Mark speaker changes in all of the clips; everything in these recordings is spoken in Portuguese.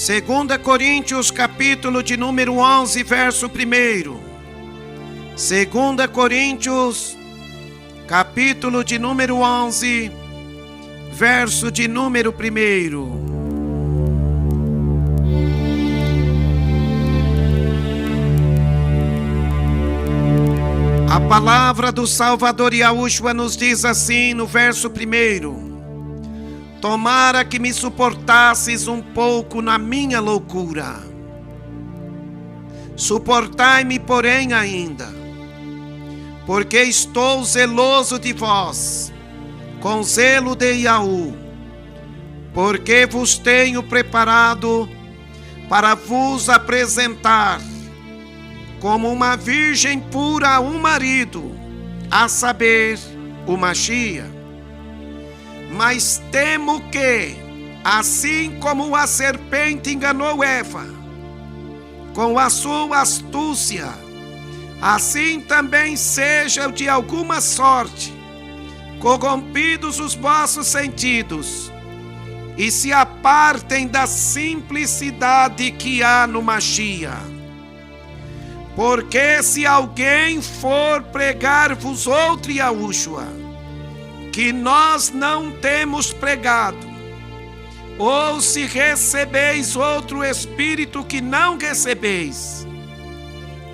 Speaker 1: 2 Coríntios, capítulo de número 11, verso 1. 2 Coríntios, capítulo de número 11, verso de número 1. A palavra do Salvador Yahushua nos diz assim no verso 1: Tomara que me suportasses um pouco na minha loucura. Suportai-me, porém, ainda, porque estou zeloso de vós, com zelo de Yahu, porque vos tenho preparado para vos apresentar como uma virgem pura a um marido, a saber, o Mashiach. Mas temo que, assim como a serpente enganou Eva com a sua astúcia, assim também sejam de alguma sorte corrompidos os vossos sentidos e se apartem da simplicidade que há no Mashiach. Porque se alguém for pregar-vos outro Yahushua, que nós não temos pregado, ou se recebeis outro Espírito que não recebeis,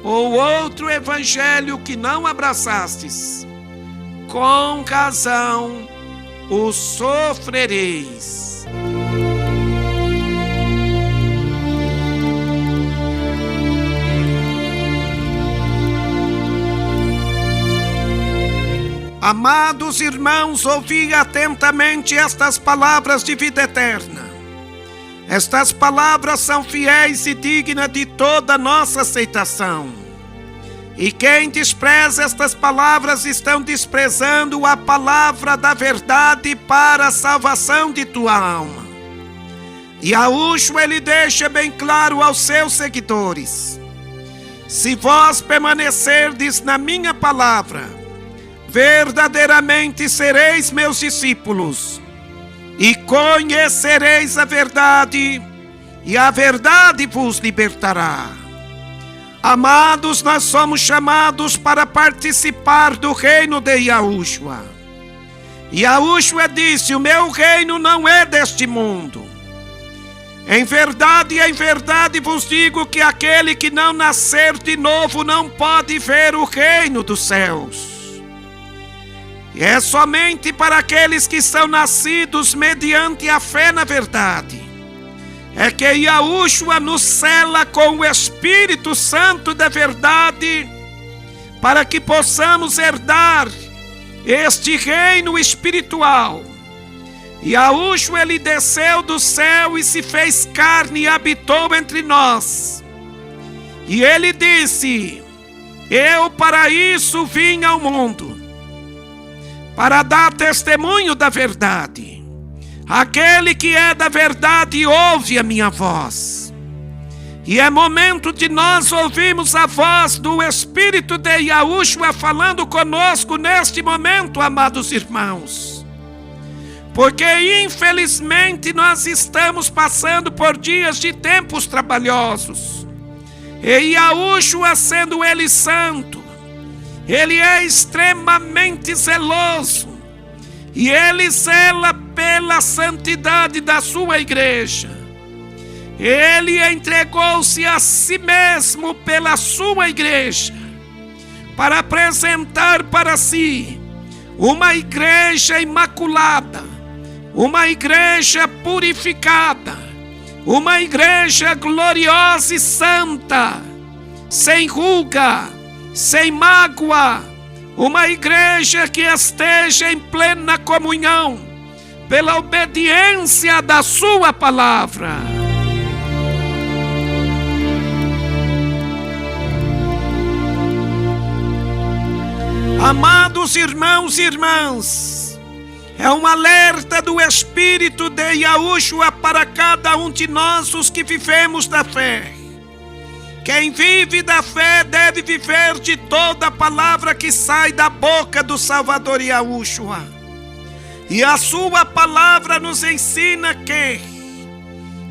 Speaker 1: ou outro Evangelho que não abraçastes, com razão o sofrereis. Amados irmãos, ouvi atentamente estas palavras de vida eterna. Estas palavras são fiéis e dignas de toda nossa aceitação. E quem despreza estas palavras estão desprezando a palavra da verdade para a salvação de tua alma. E Yahushua, ele deixa bem claro aos seus seguidores: se vós permanecerdes na minha palavra, verdadeiramente sereis meus discípulos, e conhecereis a verdade, e a verdade vos libertará. Amados, nós somos chamados para participar do reino de Yahushua. Yahushua disse: o meu reino não é deste mundo. Em verdade vos digo que aquele que não nascer de novo não pode ver o reino dos céus. E é somente para aqueles que são nascidos mediante a fé na verdade é que Yahushua nos sela com o Espírito Santo da verdade, para que possamos herdar este reino espiritual. Yahushua, ele desceu do céu e se fez carne e habitou entre nós. E ele disse: eu para isso vim ao mundo, para dar testemunho da verdade. Aquele que é da verdade ouve a minha voz. E é momento de nós ouvirmos a voz do Espírito de Yahushua falando conosco neste momento, amados irmãos. Porque infelizmente nós estamos passando por dias de tempos trabalhosos. E Yahushua, sendo ele santo, ele é extremamente zeloso, e ele zela pela santidade da sua igreja. Ele entregou-se a si mesmo pela sua igreja, para apresentar para si uma igreja imaculada, uma igreja purificada, uma igreja gloriosa e santa, sem ruga, sem mágoa, uma igreja que esteja em plena comunhão, pela obediência da sua palavra. Amados irmãos e irmãs, é um alerta do Espírito de Yahushua para cada um de nós, os que vivemos da fé. Quem vive da fé deve viver de toda a palavra que sai da boca do Salvador Yahushua. E a sua palavra nos ensina que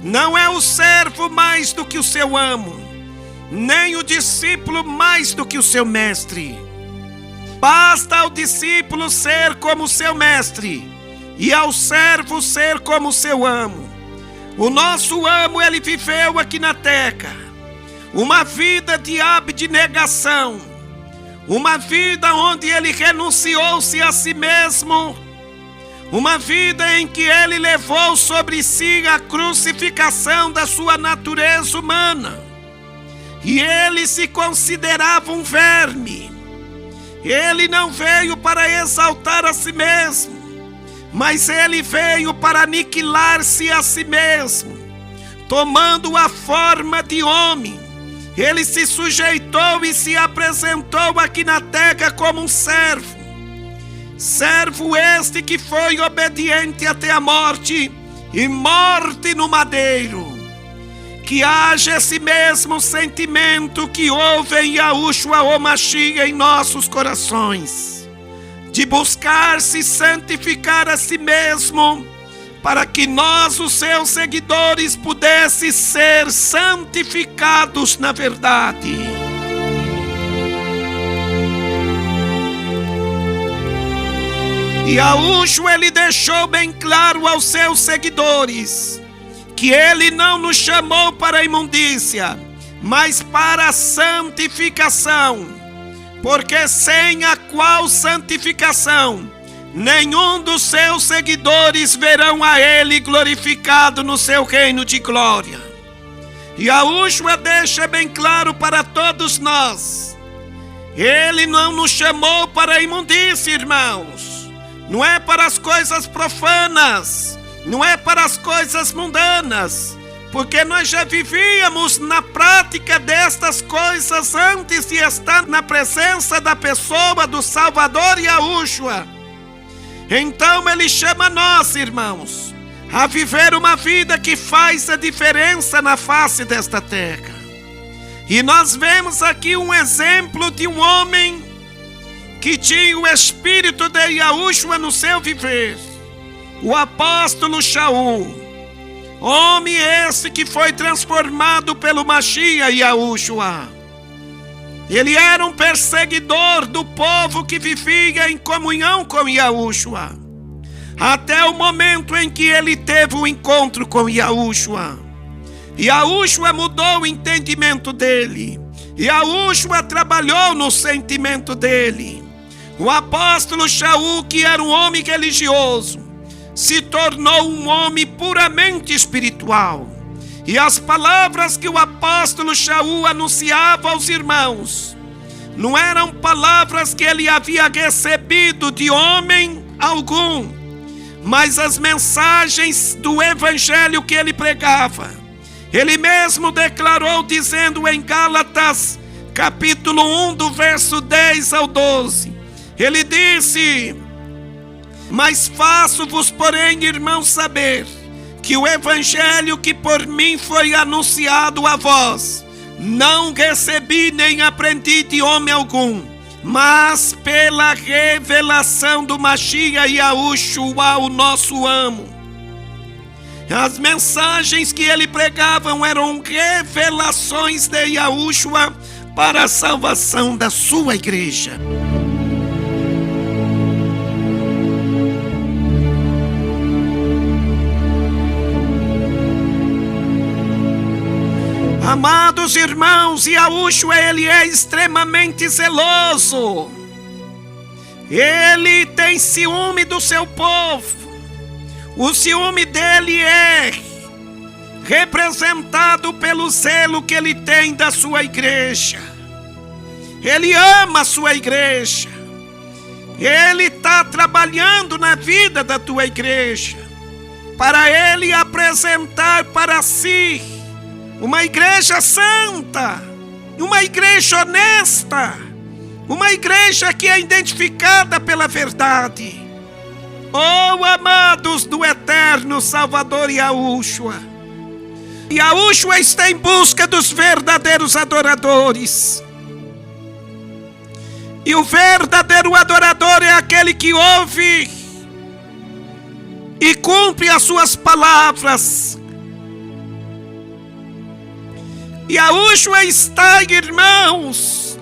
Speaker 1: Não é o servo mais do que o seu amo, nem o discípulo mais do que o seu mestre. Basta ao discípulo ser como seu mestre e ao servo ser como seu amo. O nosso amo, ele viveu aqui na terra uma vida de abnegação, uma vida onde ele renunciou-se a si mesmo, uma vida em que ele levou sobre si a crucificação da sua natureza humana. E ele se considerava um verme. Ele não veio para exaltar a si mesmo, mas ele veio para aniquilar-se a si mesmo, tomando a forma de homem. Ele se sujeitou e se apresentou aqui na terra como um servo. Servo este que foi obediente até a morte, e morte no madeiro. Que haja esse mesmo sentimento que houve em Yahushua o Mashiach em nossos corações, de buscar se santificar a si mesmo, para que nós, os seus seguidores, pudessem ser santificados na verdade. E Yahushua, ele deixou bem claro aos seus seguidores que ele não nos chamou para a imundícia, mas para a santificação, porque sem a qual santificação nenhum dos seus seguidores verão a ele glorificado no seu reino de glória. E Yahushua deixa bem claro para todos nós, ele não nos chamou para a imundícia, irmãos, não é para as coisas profanas, não é para as coisas mundanas, porque nós já vivíamos na prática destas coisas antes de estar na presença da pessoa do Salvador Yahushua. Então ele chama nós, irmãos, a viver uma vida que faz a diferença na face desta terra. E nós vemos aqui um exemplo de um homem que tinha o Espírito de Yahushua no seu viver. O apóstolo Shaul, homem esse que foi transformado pelo Mashiach Yahushua. Ele era um perseguidor do povo que vivia em comunhão com Yahushua, até o momento em que ele teve um encontro com Yahushua. Yahushua mudou o entendimento dele, Yahushua trabalhou no sentimento dele. O apóstolo Shaul, que era um homem religioso, se tornou um homem puramente espiritual. E as palavras que o apóstolo Shaul anunciava aos irmãos não eram palavras que ele havia recebido de homem algum, mas as mensagens do evangelho que ele pregava. Ele mesmo declarou, dizendo em Gálatas capítulo 1 do verso 10 ao 12, ele disse: mas faço-vos, porém, irmãos, saber que o evangelho que por mim foi anunciado a vós, não recebi nem aprendi de homem algum, mas pela revelação do Mashiach Yahushua, o nosso amo. As mensagens que ele pregava eram revelações de Yahushua para a salvação da sua igreja. Amados irmãos, Yahushua, ele é extremamente zeloso. Ele tem ciúme do seu povo. O ciúme dele é representado pelo zelo que ele tem da sua igreja. Ele ama a sua igreja. Ele está trabalhando na vida da tua igreja, para ele apresentar para si uma igreja santa, uma igreja honesta, uma igreja que é identificada pela verdade. Oh, amados do eterno Salvador Yahushua, Yahushua está em busca dos verdadeiros adoradores. E o verdadeiro adorador é aquele que ouve e cumpre as suas palavras, Yahushua está, irmãos,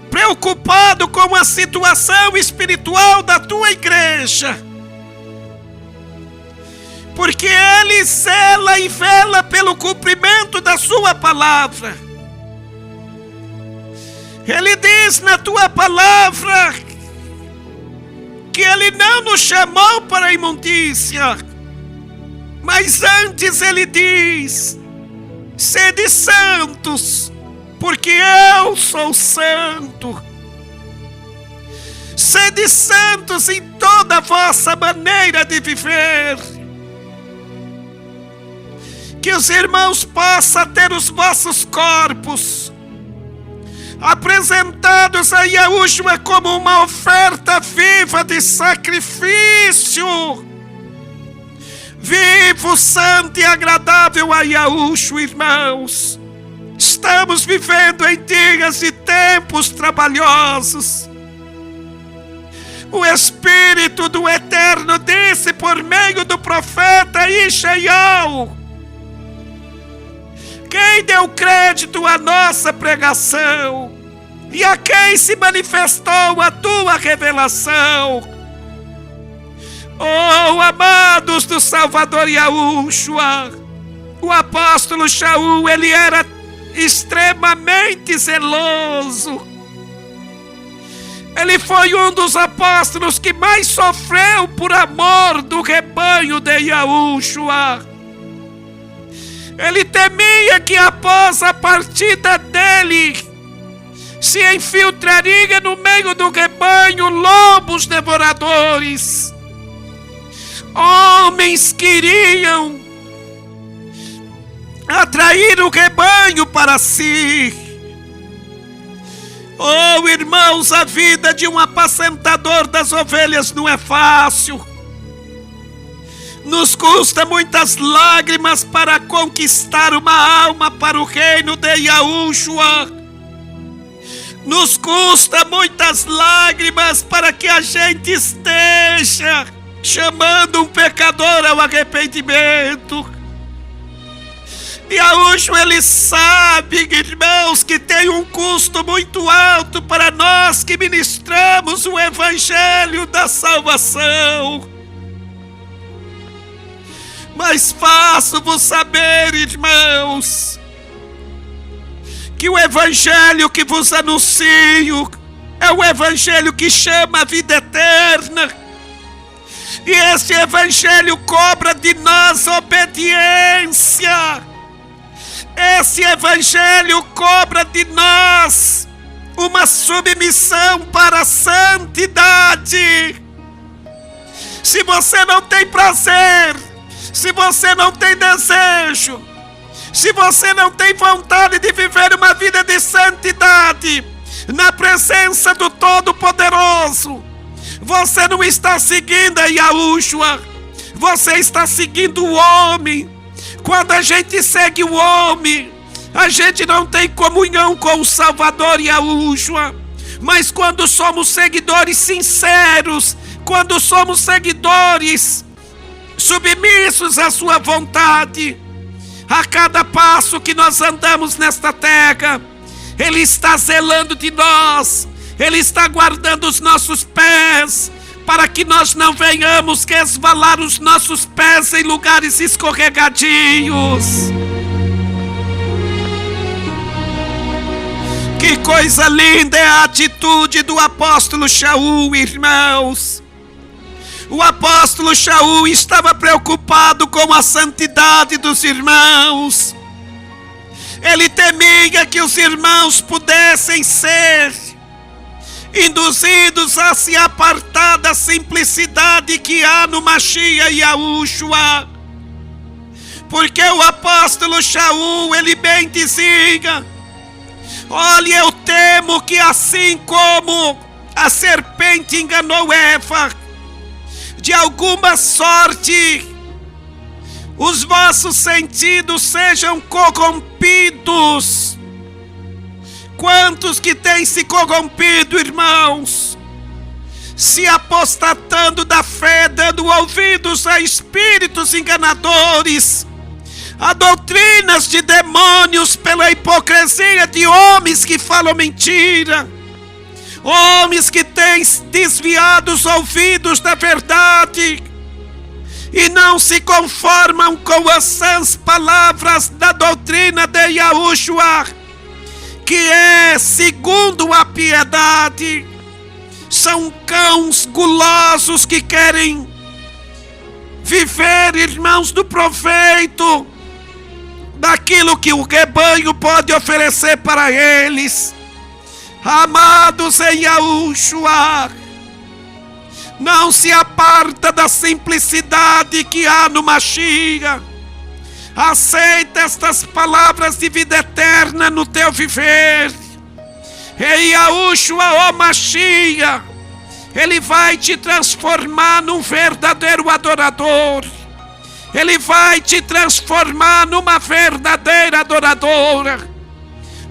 Speaker 1: preocupado com a situação espiritual da tua igreja, porque Ele zela e vela pelo cumprimento da sua palavra. Ele diz na tua palavra que Ele não nos chamou para a imundícia, mas antes Ele diz: sede santos, porque eu sou santo. Sede santos em toda a vossa maneira de viver. Que os irmãos possam ter os vossos corpos apresentados a Yahushua como uma oferta viva de sacrifício, vivo, santo e agradável a Yahushua, irmãos. Estamos vivendo em dias e tempos trabalhosos. O Espírito do Eterno disse por meio do profeta Ishaiel: quem deu crédito à nossa pregação e a quem se manifestou a tua revelação? Oh, amados do Salvador Yahushua, o apóstolo Shaul, ele era extremamente zeloso. Ele foi um dos apóstolos que mais sofreu por amor do rebanho de Yahushua. Ele temia que após a partida dele se infiltraria no meio do rebanho lobos devoradores. Homens queriam atrair o rebanho para si. Oh, irmãos, a vida de um apacentador das ovelhas não é fácil. Nos custa muitas lágrimas para conquistar uma alma para o reino de Yahushua. Nos custa muitas lágrimas para que a gente esteja chamando um pecador ao arrependimento. Yahushua, ele sabe, irmãos, que tem um custo muito alto para nós que ministramos o evangelho da salvação. Mas faço-vos saber, irmãos, que o evangelho que vos anuncio é o evangelho que chama a vida eterna. E esse evangelho cobra de nós obediência. Esse evangelho cobra de nós uma submissão para a santidade. Se você não tem prazer, se você não tem desejo, se você não tem vontade de viver uma vida de santidade na presença do Todo-Poderoso, você não está seguindo a Yahushua, você está seguindo o homem. Quando a gente segue o homem, a gente não tem comunhão com o Salvador Yahushua. Mas quando somos seguidores sinceros, quando somos seguidores submissos à sua vontade, a cada passo que nós andamos nesta terra, Ele está zelando de nós, Ele está guardando os nossos pés, para que nós não venhamos resvalar os nossos pés em lugares escorregadios. Que coisa linda é a atitude do apóstolo Shaul, irmãos. O apóstolo Shaul estava preocupado com a santidade dos irmãos. Ele temia que os irmãos pudessem ser induzidos a se apartar da simplicidade que há no Mashiach Yahushua. Porque o apóstolo Shaul, ele bem dizia: olha, eu temo que assim como a serpente enganou Eva, de alguma sorte os vossos sentidos sejam corrompidos. Quantos que têm se corrompido, irmãos, se apostatando da fé, dando ouvidos a espíritos enganadores, Há doutrinas de demônios pela hipocrisia de homens que falam mentira. Homens que têm desviado os ouvidos da verdade e não se conformam com as sãs palavras da doutrina de Yahushua, que é segundo a piedade. São cães gulosos que querem viver, irmãos, do proveito daquilo que o rebanho pode oferecer para eles. Amados em Yahushua, não se aparta da simplicidade que há no Mashiach. Aceita estas palavras de vida eterna no teu viver. Em Yahushua, ó Mashiach, Ele vai te transformar num verdadeiro adorador. Ele vai te transformar numa verdadeira adoradora,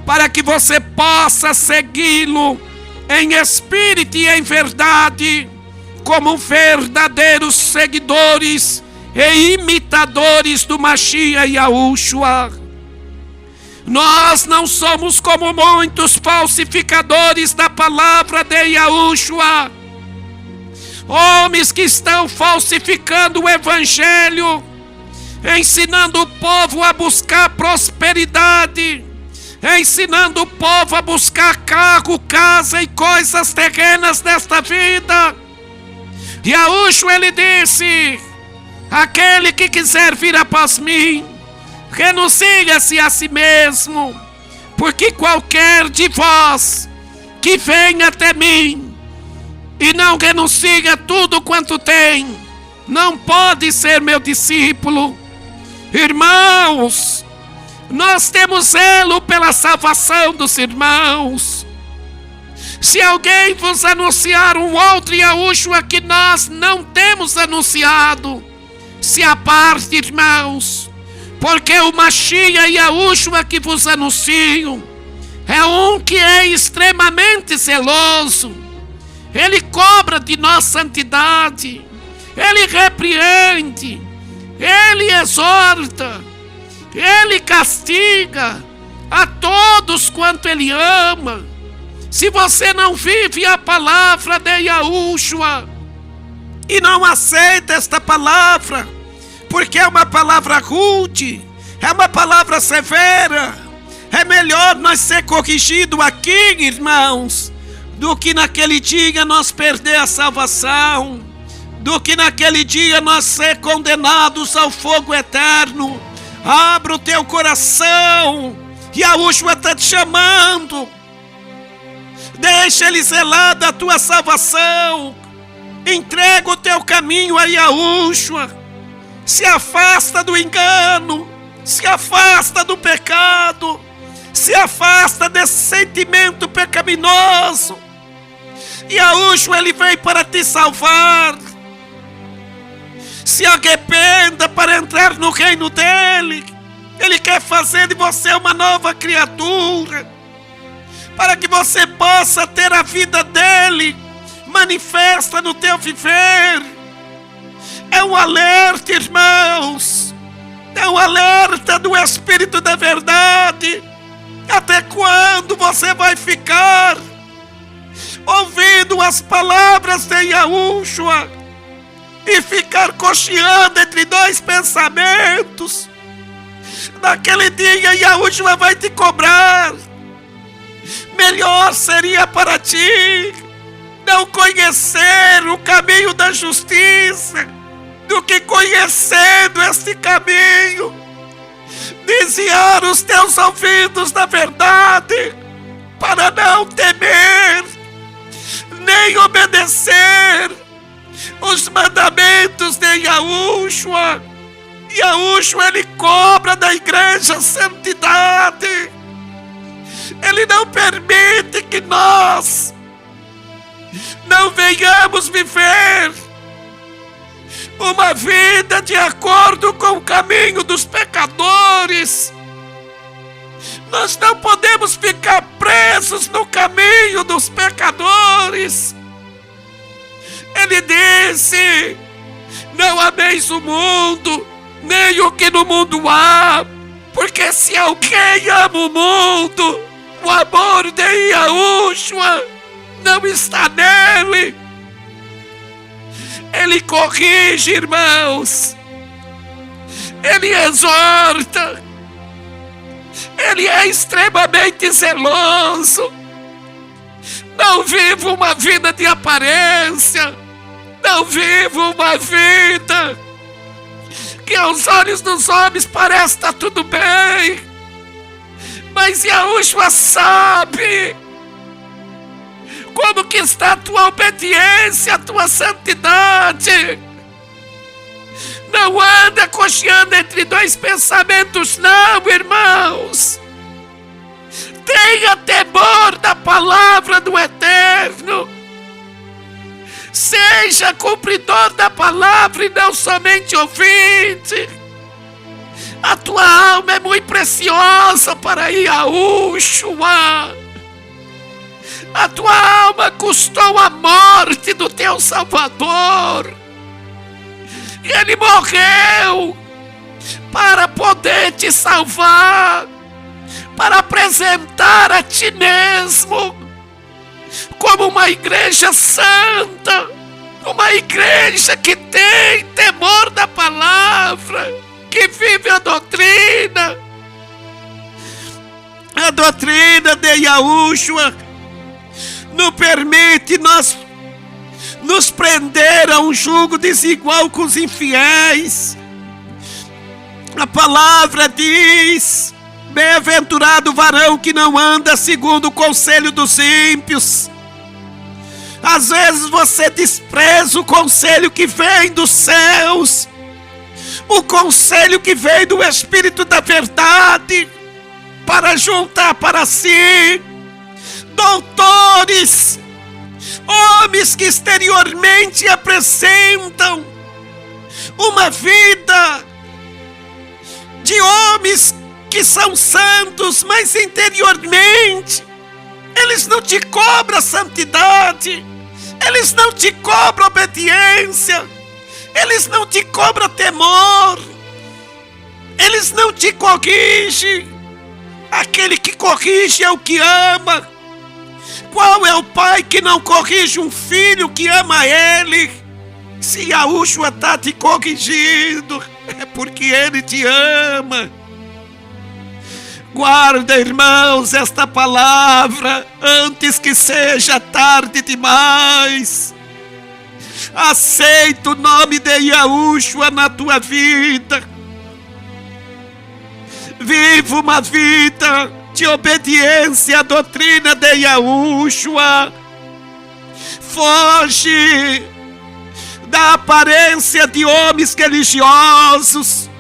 Speaker 1: para que você possa segui-lo em espírito e em verdade, como verdadeiros seguidores e imitadores do Mashiach Yahushua. Nós não somos como muitos falsificadores da palavra de Yahushua, homens que estão falsificando o evangelho, ensinando o povo a buscar prosperidade, ensinando o povo a buscar carro, casa e coisas terrenas desta vida. Yahushua, ele disse: aquele que quiser vir após mim, renuncie-se a si mesmo, porque qualquer de vós que venha até mim e não renuncie a tudo quanto tem, não pode ser meu discípulo. Irmãos, nós temos zelo pela salvação dos irmãos. Se alguém vos anunciar um outro Yahushua que nós não temos anunciado, se aparte, irmãos, porque o Mashiach Yahushua que vos anuncio é um que é extremamente zeloso. Ele cobra de nós santidade, ele repreende, ele exorta, ele castiga a todos quanto ele ama. Se você não vive a palavra de Yahushua e não aceita esta palavra, porque é uma palavra rude, é uma palavra severa, é melhor nós ser corrigido aqui, irmãos, do que naquele dia nós perder a salvação, do que naquele dia nós ser condenados ao fogo eterno. Abra o teu coração, Yahushua está te chamando. Deixa Ele zelar da tua salvação. Entrega o teu caminho a Yahushua. Se afasta do engano, se afasta do pecado, se afasta desse sentimento pecaminoso. Yahushua, Ele veio para te salvar. Se arrependa para entrar no reino dEle. Ele quer fazer de você uma nova criatura, para que você possa ter a vida dEle manifesta no teu viver. É um alerta, irmãos, é um alerta do Espírito da verdade. Até quando você vai ficar ouvindo as palavras de Yahushua e ficar cocheando entre dois pensamentos? Naquele dia Yahushua vai te cobrar. Melhor seria para ti não conhecer o caminho da justiça do que, conhecendo este caminho, desviar os teus ouvidos da verdade, para não temer nem obedecer os mandamentos de Yahushua. Yahushua, Ele cobra da igreja santidade. Ele não permite que nós não venhamos viver uma vida de acordo com o caminho dos pecadores. Nós não podemos ficar presos no caminho dos pecadores. Ele disse: não ameis o mundo, nem o que no mundo há, porque se alguém ama o mundo, o amor de Yahushua não está nele. Ele corrige, irmãos, ele exorta, ele é extremamente zeloso. Não viva uma vida de aparência, não viva uma vida que aos olhos dos homens parece estar tudo bem, mas Yahushua sabe como que está a tua obediência, a tua santidade. Não anda cocheando entre dois pensamentos, não, irmãos. Tenha temor da palavra do Eterno. Seja cumpridor da palavra e não somente ouvinte. A tua alma é muito preciosa para Yahushua. A tua alma custou a morte do teu Salvador. E Ele morreu para poder te salvar, para apresentar a ti mesmo como uma igreja santa, uma igreja que tem temor da palavra, que vive a doutrina de Yahushua. Não permite nos prender a um jugo desigual com os infiéis. A palavra diz: bem-aventurado o varão que não anda segundo o conselho dos ímpios. Às vezes você despreza o conselho que vem dos céus, o conselho que vem do Espírito da verdade, para juntar para si doutores, homens que exteriormente apresentam uma vida de homens que são santos, mas interiormente eles não te cobram santidade, eles não te cobram obediência, eles não te cobram temor, eles não te corrigem. Aquele que corrige é o que ama. Qual é o pai que não corrige um filho que ama ele? Se Yahushua está te corrigindo, é porque ele te ama. Guarda, irmãos, esta palavra antes que seja tarde demais. Aceita o nome de Yahushua na tua vida. Viva uma vida de obediência à doutrina de Yahushua. Foge da aparência de homens religiosos.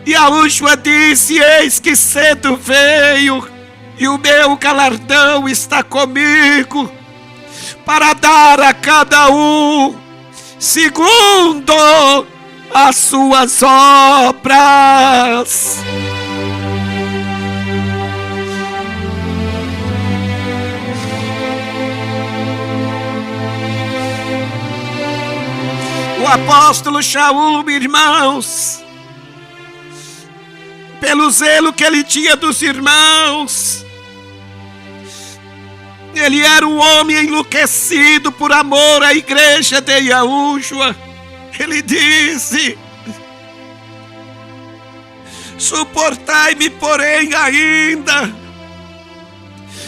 Speaker 1: Yahushua disse: eis que cedo veio, e o meu galardão está comigo, para dar a cada um segundo as suas obras. O apóstolo Shaul, irmãos, pelo zelo que ele tinha dos irmãos, ele era um homem enlouquecido por amor à igreja de Yahushua. Ele disse: suportai-me, porém, ainda,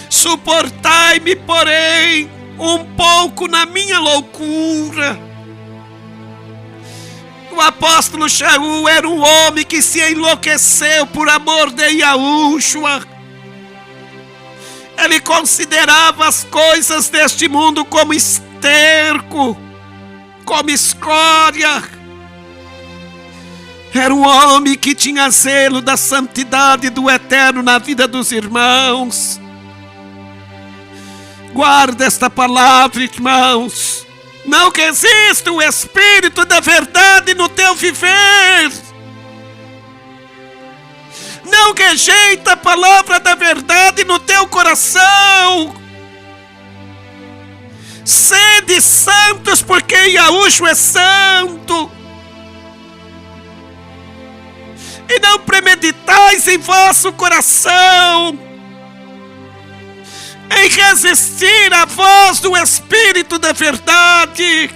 Speaker 1: suportai-me, porém, um pouco na minha loucura. O apóstolo Shaul era um homem que se enlouqueceu por amor de Yahushua. Ele considerava as coisas deste mundo como esterco, como escória. Era um homem que tinha zelo da santidade do Eterno na vida dos irmãos. Guarda esta palavra, irmãos. Não resista o Espírito da verdade no teu viver. Não rejeita a palavra da verdade no teu coração. Sede santos, porque Yahushua é santo. e não premeditais em vosso coração em resistir à voz do Espírito da verdade.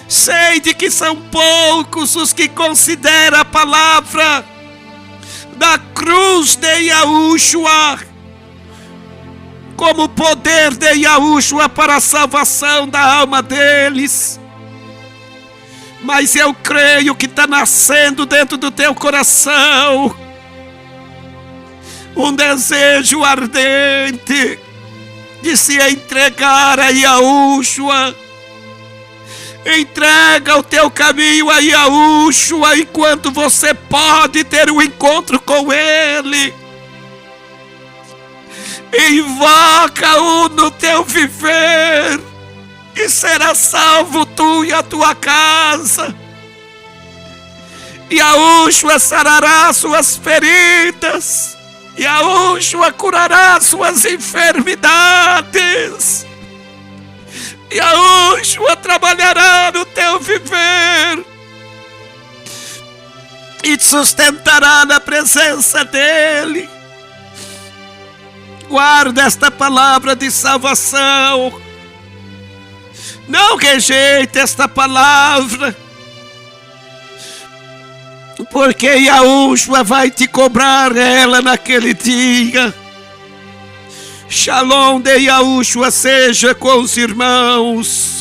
Speaker 1: Sei de que são poucos os que consideram a palavra da cruz de Yahushua como o poder de Yahushua para a salvação da alma deles. Mas eu creio que está nascendo dentro do teu coração um desejo ardente de se entregar a Yahushua. Entrega o teu caminho a Yahushua enquanto você pode ter um encontro com Ele. Invoca-o no teu viver e será salvo tu e a tua casa. Yahushua sarará suas feridas. Yahushua curará suas enfermidades. Yahushua trabalhará no teu viver e te sustentará na presença dEle. Guarda esta palavra de salvação. Não rejeite esta palavra, porque Yahushua vai te cobrar ela naquele dia. Shalom de Yahushua seja com os irmãos.